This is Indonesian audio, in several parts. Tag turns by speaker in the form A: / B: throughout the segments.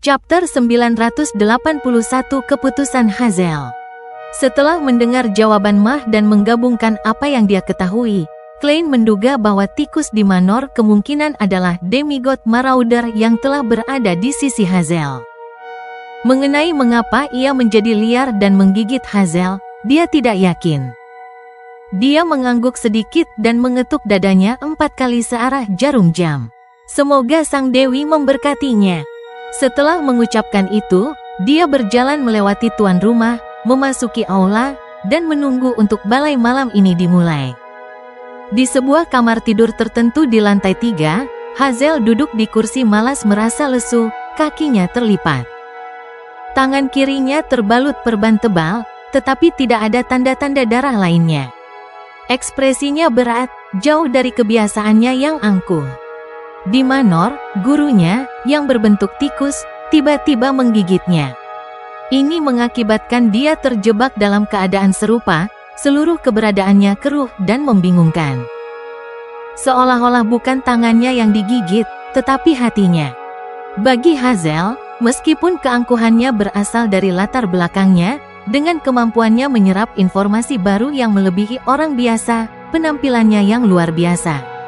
A: Chapter 981 Keputusan Hazel. Setelah mendengar jawaban Mah dan menggabungkan apa yang dia ketahui, Klein menduga bahwa tikus di Manor kemungkinan adalah demigod marauder yang telah berada di sisi Hazel. Mengenai mengapa ia menjadi liar dan menggigit Hazel, dia tidak yakin. Dia mengangguk sedikit dan mengetuk dadanya 4 kali searah jarum jam. Semoga Sang Dewi memberkatinya. Setelah mengucapkan itu, dia berjalan melewati tuan rumah, memasuki aula, dan menunggu untuk balai malam ini dimulai. Di sebuah kamar tidur tertentu di lantai 3, Hazel duduk di kursi malas merasa lesu, kakinya terlipat. Tangan kirinya terbalut perban tebal, tetapi tidak ada tanda-tanda darah lainnya. Ekspresinya berat, jauh dari kebiasaannya yang angkuh. Di Manor, gurunya, yang berbentuk tikus, tiba-tiba menggigitnya. Ini mengakibatkan dia terjebak dalam keadaan serupa, seluruh keberadaannya keruh dan membingungkan. Seolah-olah bukan tangannya yang digigit, tetapi hatinya. Bagi Hazel, meskipun keangkuhannya berasal dari latar belakangnya, dengan kemampuannya menyerap informasi baru yang melebihi orang biasa, penampilannya yang luar biasa.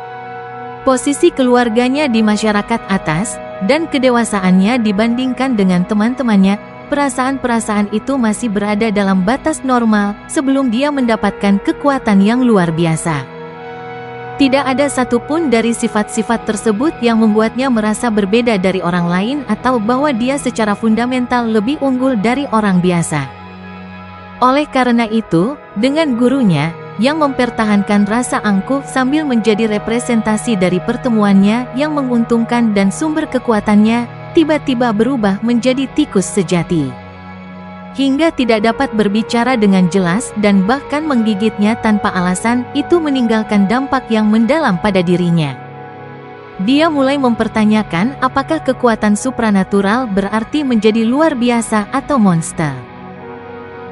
A: Posisi keluarganya di masyarakat atas, dan kedewasaannya dibandingkan dengan teman-temannya, perasaan-perasaan itu masih berada dalam batas normal sebelum dia mendapatkan kekuatan yang luar biasa. Tidak ada satupun dari sifat-sifat tersebut yang membuatnya merasa berbeda dari orang lain atau bahwa dia secara fundamental lebih unggul dari orang biasa. Oleh karena itu, dengan gurunya, yang mempertahankan rasa angkuh sambil menjadi representasi dari pertemuannya yang menguntungkan dan sumber kekuatannya, tiba-tiba berubah menjadi tikus sejati. Hingga tidak dapat berbicara dengan jelas dan bahkan menggigitnya tanpa alasan, itu meninggalkan dampak yang mendalam pada dirinya. Dia mulai mempertanyakan apakah kekuatan supranatural berarti menjadi luar biasa atau monster.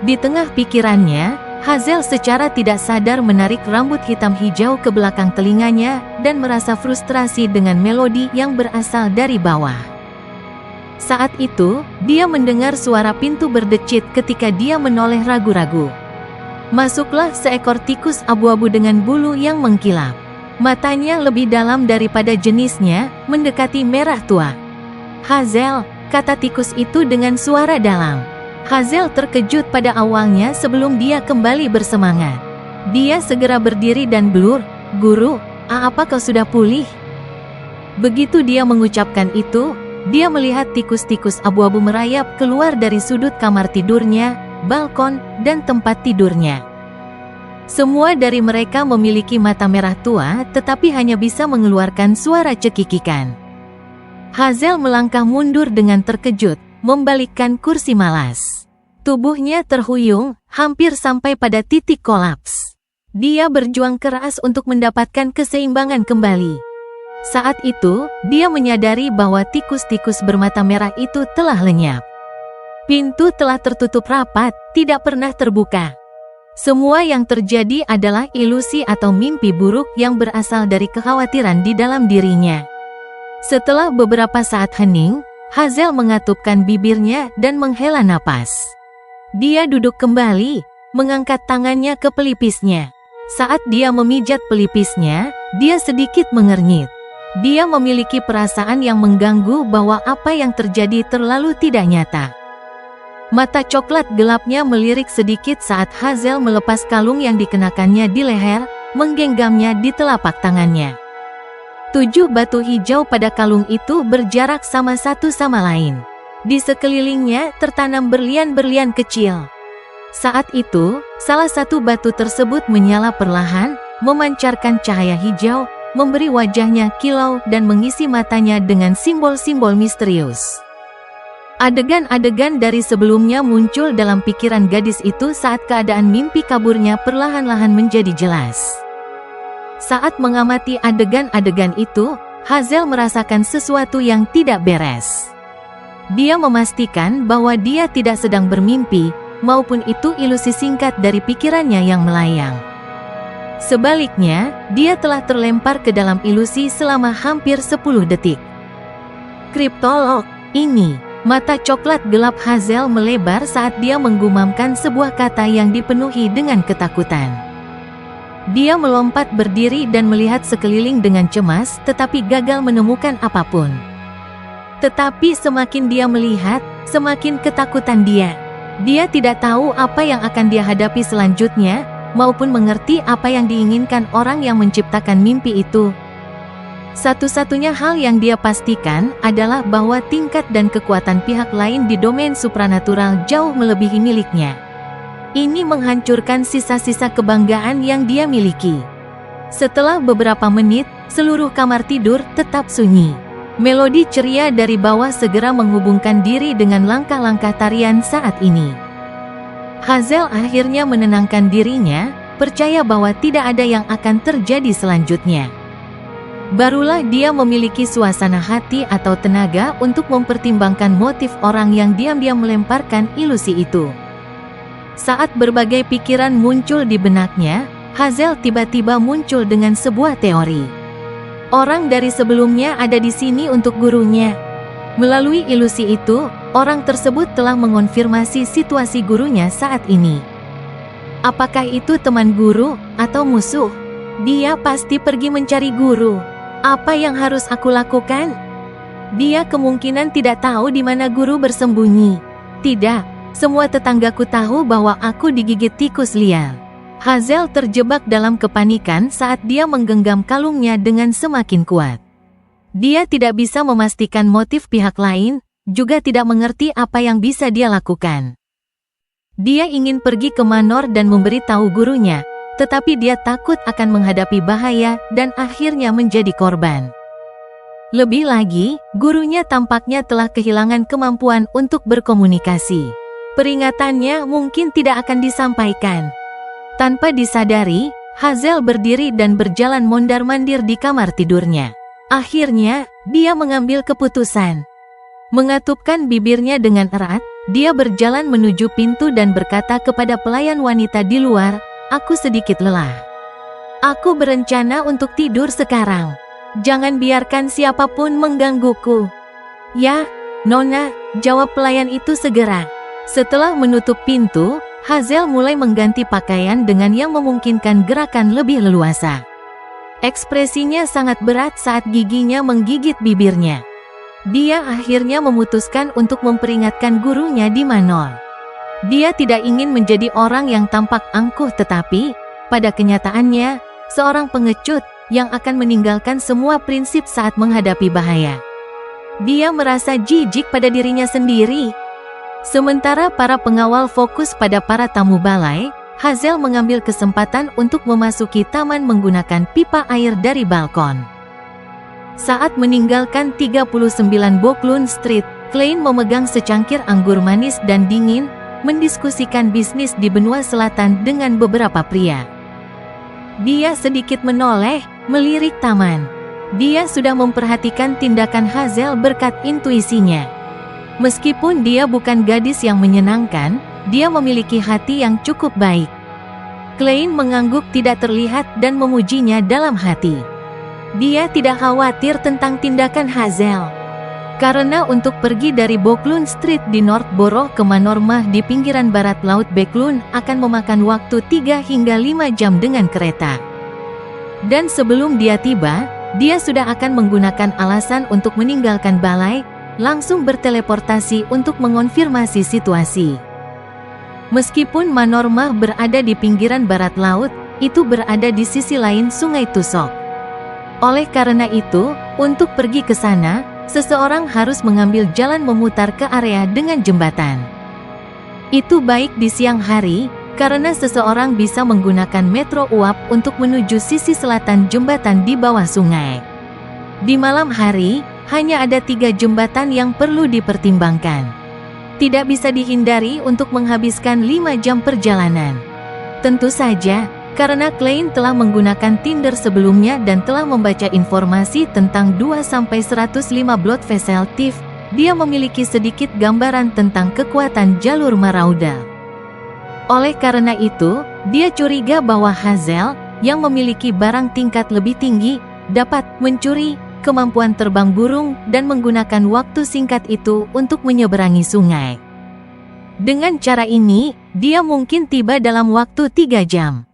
A: Di tengah pikirannya, Hazel secara tidak sadar menarik rambut hitam hijau ke belakang telinganya dan merasa frustrasi dengan melodi yang berasal dari bawah. Saat itu, dia mendengar suara pintu berdecit ketika dia menoleh ragu-ragu. Masuklah seekor tikus abu-abu dengan bulu yang mengkilap. Matanya lebih dalam daripada jenisnya, mendekati merah tua. "Hazel," kata tikus itu dengan suara dalam. Hazel terkejut pada awalnya sebelum dia kembali bersemangat. Dia segera berdiri dan blur, "Guru, apa kau sudah pulih?" Begitu dia mengucapkan itu, dia melihat tikus-tikus abu-abu merayap keluar dari sudut kamar tidurnya, balkon, dan tempat tidurnya. Semua dari mereka memiliki mata merah tua tetapi hanya bisa mengeluarkan suara cekikikan. Hazel melangkah mundur dengan terkejut, membalikkan kursi malas. Tubuhnya terhuyung, hampir sampai pada titik kolaps. Dia berjuang keras untuk mendapatkan keseimbangan kembali. Saat itu, dia menyadari bahwa tikus-tikus bermata merah itu telah lenyap. Pintu telah tertutup rapat, tidak pernah terbuka. Semua yang terjadi adalah ilusi atau mimpi buruk yang berasal dari kekhawatiran di dalam dirinya. Setelah beberapa saat hening, Hazel mengatupkan bibirnya dan menghela napas. Dia duduk kembali, mengangkat tangannya ke pelipisnya. Saat dia memijat pelipisnya, dia sedikit mengernyit. Dia memiliki perasaan yang mengganggu bahwa apa yang terjadi terlalu tidak nyata. Mata coklat gelapnya melirik sedikit saat Hazel melepas kalung yang dikenakannya di leher, menggenggamnya di telapak tangannya. 7 batu hijau pada kalung itu berjarak sama satu sama lain. Di sekelilingnya tertanam berlian-berlian kecil. Saat itu, salah satu batu tersebut menyala perlahan, memancarkan cahaya hijau, memberi wajahnya kilau dan mengisi matanya dengan simbol-simbol misterius. Adegan-adegan dari sebelumnya muncul dalam pikiran gadis itu saat keadaan mimpi kaburnya perlahan-lahan menjadi jelas. Saat mengamati adegan-adegan itu, Hazel merasakan sesuatu yang tidak beres. Dia memastikan bahwa dia tidak sedang bermimpi, maupun itu ilusi singkat dari pikirannya yang melayang. Sebaliknya, dia telah terlempar ke dalam ilusi selama hampir 10 detik. Kriptolog, ini Mata coklat gelap Hazel melebar saat dia menggumamkan sebuah kata yang dipenuhi dengan ketakutan. Dia melompat berdiri dan melihat sekeliling dengan cemas, tetapi gagal menemukan apapun. Tetapi semakin dia melihat, semakin ketakutan dia. Dia tidak tahu apa yang akan dia hadapi selanjutnya, maupun mengerti apa yang diinginkan orang yang menciptakan mimpi itu. Satu-satunya hal yang dia pastikan adalah bahwa tingkat dan kekuatan pihak lain di domain supranatural jauh melebihi miliknya. Ini menghancurkan sisa-sisa kebanggaan yang dia miliki. Setelah beberapa menit, seluruh kamar tidur tetap sunyi. Melodi ceria dari bawah segera menghubungkan diri dengan langkah-langkah tarian saat ini. Hazel akhirnya menenangkan dirinya, percaya bahwa tidak ada yang akan terjadi selanjutnya. Barulah dia memiliki suasana hati atau tenaga untuk mempertimbangkan motif orang yang diam-diam melemparkan ilusi itu. Saat berbagai pikiran muncul di benaknya, Hazel tiba-tiba muncul dengan sebuah teori. Orang dari sebelumnya ada di sini untuk gurunya. Melalui ilusi itu, orang tersebut telah mengonfirmasi situasi gurunya saat ini. Apakah itu teman guru atau musuh? Dia pasti pergi mencari guru. Apa yang harus aku lakukan? Dia kemungkinan tidak tahu di mana guru bersembunyi. Tidak, semua tetanggaku tahu bahwa aku digigit tikus liar. Hazel terjebak dalam kepanikan saat dia menggenggam kalungnya dengan semakin kuat. Dia tidak bisa memastikan motif pihak lain, juga tidak mengerti apa yang bisa dia lakukan. Dia ingin pergi ke Manor dan memberitahu gurunya, tetapi dia takut akan menghadapi bahaya dan akhirnya menjadi korban. Lebih lagi, gurunya tampaknya telah kehilangan kemampuan untuk berkomunikasi. Peringatannya mungkin tidak akan disampaikan. Tanpa disadari, Hazel berdiri dan berjalan mondar-mandir di kamar tidurnya. Akhirnya, dia mengambil keputusan. Mengatupkan bibirnya dengan erat, dia berjalan menuju pintu dan berkata kepada pelayan wanita di luar, "Aku sedikit lelah. Aku berencana untuk tidur sekarang. Jangan biarkan siapapun menggangguku." "Ya, Nona," jawab pelayan itu segera. Setelah menutup pintu, Hazel mulai mengganti pakaian dengan yang memungkinkan gerakan lebih leluasa. Ekspresinya sangat berat saat giginya menggigit bibirnya. Dia akhirnya memutuskan untuk memperingatkan gurunya di Manor. Dia tidak ingin menjadi orang yang tampak angkuh, tetapi, pada kenyataannya, seorang pengecut yang akan meninggalkan semua prinsip saat menghadapi bahaya. Dia merasa jijik pada dirinya sendiri. Sementara para pengawal fokus pada para tamu balai, Hazel mengambil kesempatan untuk memasuki taman menggunakan pipa air dari balkon. Saat meninggalkan 39 Boklund Street, Klein memegang secangkir anggur manis dan dingin, mendiskusikan bisnis di benua selatan dengan beberapa pria. Dia sedikit menoleh, melirik taman. Dia sudah memperhatikan tindakan Hazel berkat intuisinya. Meskipun dia bukan gadis yang menyenangkan, dia memiliki hati yang cukup baik. Klein mengangguk tidak terlihat dan memujinya dalam hati. Dia tidak khawatir tentang tindakan Hazel. Karena untuk pergi dari Boklund Street di Northborough ke Manor Mah di pinggiran barat laut Boklund akan memakan waktu 3 hingga 5 jam dengan kereta. Dan sebelum dia tiba, dia sudah akan menggunakan alasan untuk meninggalkan balai, langsung berteleportasi untuk mengonfirmasi situasi. Meskipun Manor Mah berada di pinggiran barat laut, itu berada di sisi lain Sungai Tusok. Oleh karena itu, untuk pergi ke sana, seseorang harus mengambil jalan memutar ke area dengan jembatan. Itu baik di siang hari, karena seseorang bisa menggunakan metro uap untuk menuju sisi selatan jembatan di bawah sungai. Di malam hari, hanya ada 3 jembatan yang perlu dipertimbangkan. Tidak bisa dihindari untuk menghabiskan 5 jam perjalanan. Tentu saja, karena Klein telah menggunakan Tinder sebelumnya dan telah membaca informasi tentang 2-105 blood vessel thief, dia memiliki sedikit gambaran tentang kekuatan jalur Marauder. Oleh karena itu, dia curiga bahwa Hazel, yang memiliki barang tingkat lebih tinggi, dapat mencuri kemampuan terbang burung, dan menggunakan waktu singkat itu untuk menyeberangi sungai. Dengan cara ini, dia mungkin tiba dalam waktu 3 jam.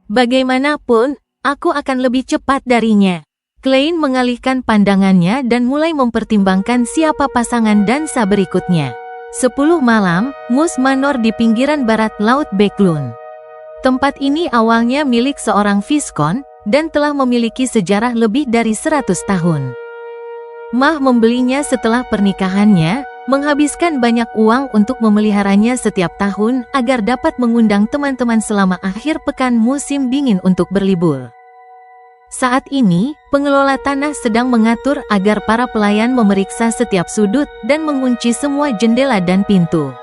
A: Bagaimanapun, aku akan lebih cepat darinya. Klein mengalihkan pandangannya dan mulai mempertimbangkan siapa pasangan dansa berikutnya. 10 malam, Mus Manor di pinggiran barat Laut Backlund. Tempat ini awalnya milik seorang Viscount, dan telah memiliki sejarah lebih dari 100 tahun. Mah membelinya setelah pernikahannya, menghabiskan banyak uang untuk memeliharanya setiap tahun agar dapat mengundang teman-teman selama akhir pekan musim dingin untuk berlibur. Saat ini, pengelola tanah sedang mengatur agar para pelayan memeriksa setiap sudut dan mengunci semua jendela dan pintu.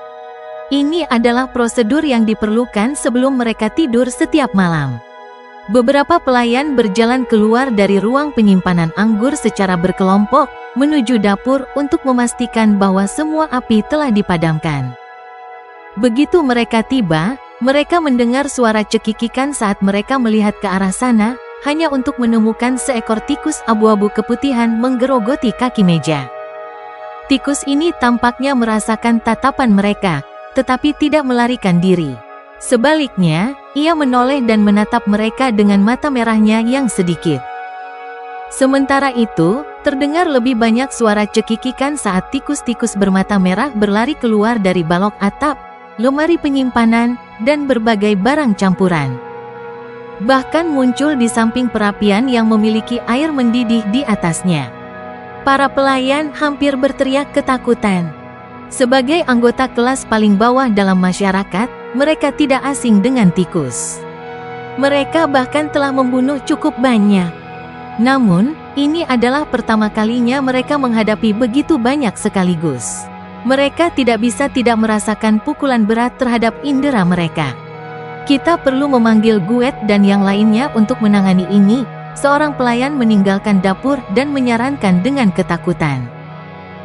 A: Ini adalah prosedur yang diperlukan sebelum mereka tidur setiap malam. Beberapa pelayan berjalan keluar dari ruang penyimpanan anggur secara berkelompok, menuju dapur untuk memastikan bahwa semua api telah dipadamkan. Begitu mereka tiba, mereka mendengar suara cekikikan saat mereka melihat ke arah sana, hanya untuk menemukan seekor tikus abu-abu keputihan menggerogoti kaki meja. Tikus ini tampaknya merasakan tatapan mereka, tetapi tidak melarikan diri. Sebaliknya, ia menoleh dan menatap mereka dengan mata merahnya yang sedikit. Sementara itu, terdengar lebih banyak suara cekikikan saat tikus-tikus bermata merah berlari keluar dari balok atap, lemari penyimpanan, dan berbagai barang campuran. Bahkan muncul di samping perapian yang memiliki air mendidih di atasnya. Para pelayan hampir berteriak ketakutan. Sebagai anggota kelas paling bawah dalam masyarakat, mereka tidak asing dengan tikus. Mereka bahkan telah membunuh cukup banyak. Namun, ini adalah pertama kalinya mereka menghadapi begitu banyak sekaligus. Mereka tidak bisa tidak merasakan pukulan berat terhadap indera mereka. Kita perlu memanggil Guet dan yang lainnya untuk menangani ini. Seorang pelayan meninggalkan dapur dan menyarankan dengan ketakutan.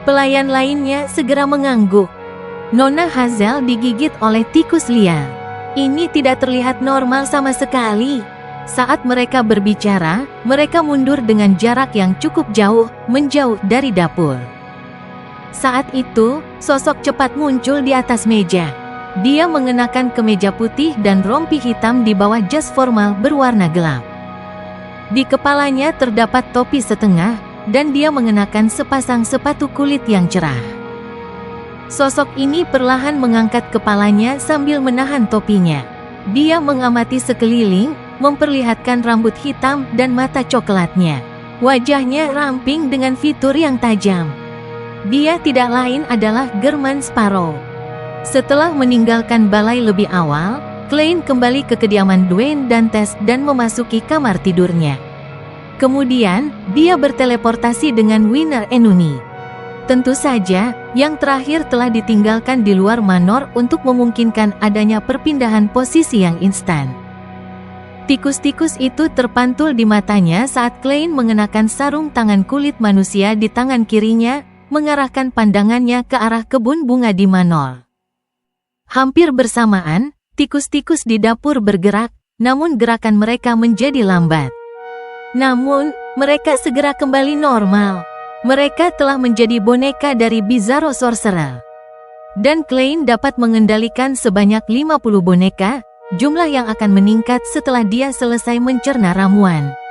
A: Pelayan lainnya segera mengangguk. Nona Hazel digigit oleh tikus liar. Ini tidak terlihat normal sama sekali. Saat mereka berbicara, mereka mundur dengan jarak yang cukup jauh, menjauh dari dapur. Saat itu, sosok cepat muncul di atas meja. Dia mengenakan kemeja putih dan rompi hitam di bawah jas formal berwarna gelap. Di kepalanya terdapat topi setengah, dan dia mengenakan sepasang sepatu kulit yang cerah. Sosok ini perlahan mengangkat kepalanya sambil menahan topinya. Dia mengamati sekeliling, memperlihatkan rambut hitam dan mata coklatnya. Wajahnya ramping dengan fitur yang tajam. Dia tidak lain adalah German Sparrow. Setelah meninggalkan balai lebih awal, Klein kembali ke kediaman Dwayne Dantes dan memasuki kamar tidurnya. Kemudian, dia berteleportasi dengan Winner Enuni. Tentu saja, yang terakhir telah ditinggalkan di luar manor untuk memungkinkan adanya perpindahan posisi yang instan. Tikus-tikus itu terpantul di matanya saat Klein mengenakan sarung tangan kulit manusia di tangan kirinya, mengarahkan pandangannya ke arah kebun bunga di manor. Hampir bersamaan, tikus-tikus di dapur bergerak, namun gerakan mereka menjadi lambat. Namun, mereka segera kembali normal. Mereka telah menjadi boneka dari Bizarro Sorcerer. Dan Klein dapat mengendalikan sebanyak 50 boneka, jumlah yang akan meningkat setelah dia selesai mencerna ramuan.